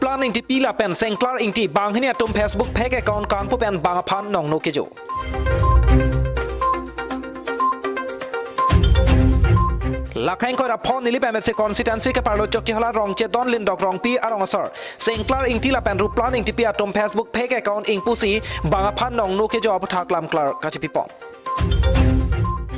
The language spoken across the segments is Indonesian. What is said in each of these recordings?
plan ing ti pila pen sengklar ing ti bang hini atum Facebook page account kang pu pen bang aphan nong no kejo Lakhang ko rapon nili pemse constituency ke parlo chokki hola rong che don lin dok rong pi arong asar sengklar ing ti la pen ru plan ing ti pi atum Facebook page account ing pusi bang aphan nong no kejo apu thak lam klar ka chi pi pom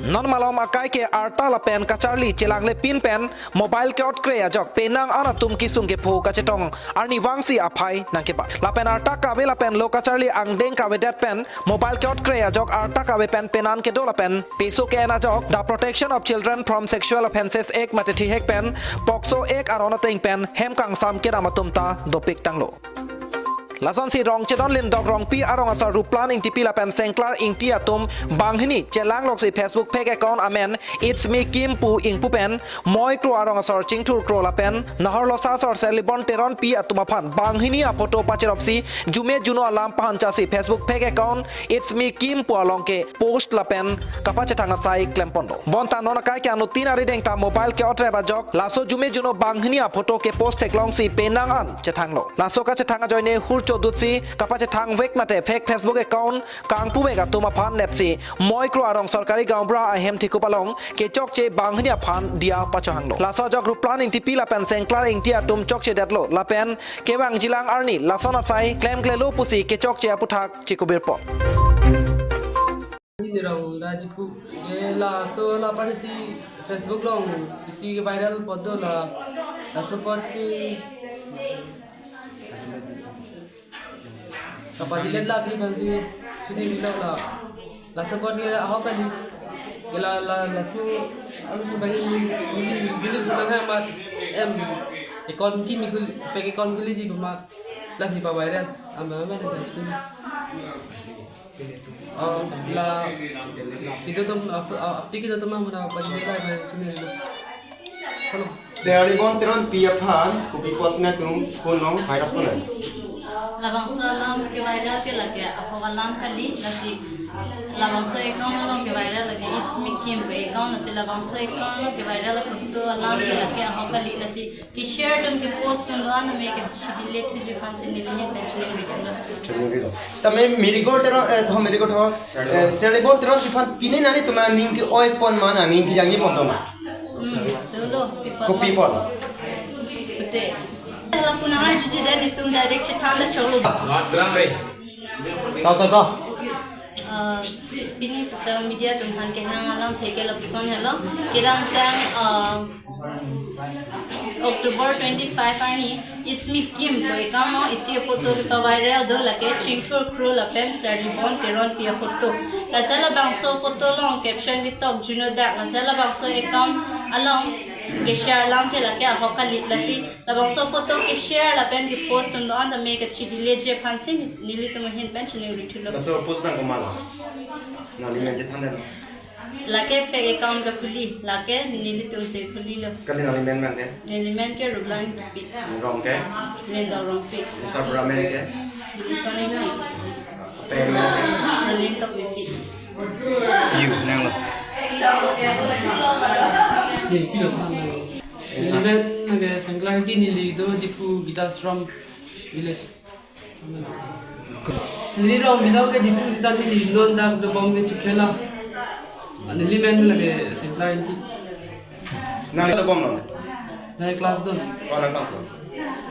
non malom akai ke arta la pen kacharli chelang le pin pen mobile ke ot kre ajok penang ana tum ki sung ke pho ka chetong arni wangsi aphai nang ke ba la pen arta ka ve la pen lo kacharli ang deng ka ve dat pen mobile ke ot kre ajok arta ka ve pen penan ke do la pen peso ke na jok the protection of children from sexual offences ek mate thi hek pen pokso ek arona teng pen hem kang sam ke ramatum ta dopik tanglo Lason si rong chedon lin dog rong pi arong asar ru plan ing tipi la pen sengklar ing ti atum bang hini chelang lok si Facebook page account amen it's me Kim pu ing pu pen moi kro arong asar ching thur kro la pen nahar lo sa sor selibon teron pi atuma phan bang hini a photo pachirop si jume juno alam pahan cha si Facebook page account it's me Kim pu along ke post la pen kapa chetanga sai klempondo bonta nona kai ke anu tin ari deng ta mobile ke otre ba jok laso jume juno bang hini a photo ke post teklong si penang an chetanglo laso ka chetanga joine hur Dutsi kapache thang vek mate fake Facebook account kang pu veka tuma phan nepsi moi kro arong sarkari gambra ahem thiku palong ke chok che banghnia phan dia pachanglo laso jok ru plan ing tipi la pen sengklar ing tia tum chok che datlo la pen ke bang jilang arni lasona sai claim klelo pusi ke chok che aputhak chikubir po ni rong da dipu ke la so la parisi Facebook long isi viral podo la support ki kapadilan la bhi bansi sini bila la support ke aho kali la su alu su bani bilu bukan hai mat em ikon ki mikul fake ikon kuli ji mat la si pa viral amba me na sini la itu tum apti ki tum mana padilan la sini hello Dari bon teron pia phan kopi posna tum konong virus pun labang so alam ke viral ke lage aho alam kali nasi labang so account alam ke viral lage it's me Kim pe account nasi labang so account ke viral photo alam ke lage aho kali nasi ki share tum ke post tum doan me ke delete ki fan se nile het naturally return Stame mirigo teron tho mirigo tho seribon teron fan pine nani tuma ning ke oi pon mana ning ki jangi pon doma dulu kopi pon betul kalau punangan cuci dan itu direct cetanda colo. Tahu. Bini sosial media tuhan kehang alam tege lapson hello. Kirang sang October 25 ani it's me Kim boy kamo isi foto kita viral do lagi chingfur crew la pen seribon teron pia foto. Masala bangso foto long caption litok juno da masala bangso account along ke share lang ke laki aho kali lasi labang so photo ke share la pen ke post on the make a chidile je fancy nili to mahin pen chine rithulo so post bang komala nali men ke thanda lake fake account ka khuli lake nili tum se khuli lo kali nali men man ke nili men ke rublan pi rong ke len da rong pi sabra men ke isane mai pe men ke len to pi you nang lo Elemen nage sanglarti nili do dipu kita from village nili ro minau ke dipu kita nili non dak do bom ke chukela nili men nage sanglarti nali to bom non nai class don kona class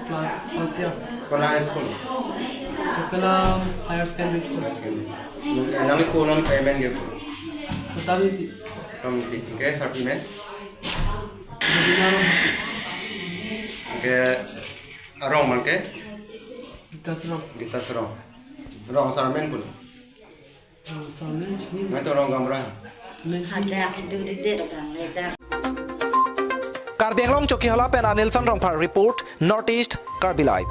class first year kona school chukela higher secondary school nali konon payment ge tapi from ke supplement ke arong man ke kita serong rong sarmen pun ngai to rong gamra Karbianglong Choki Hola Pen Anilson Rongpar report Northeast Karbi Live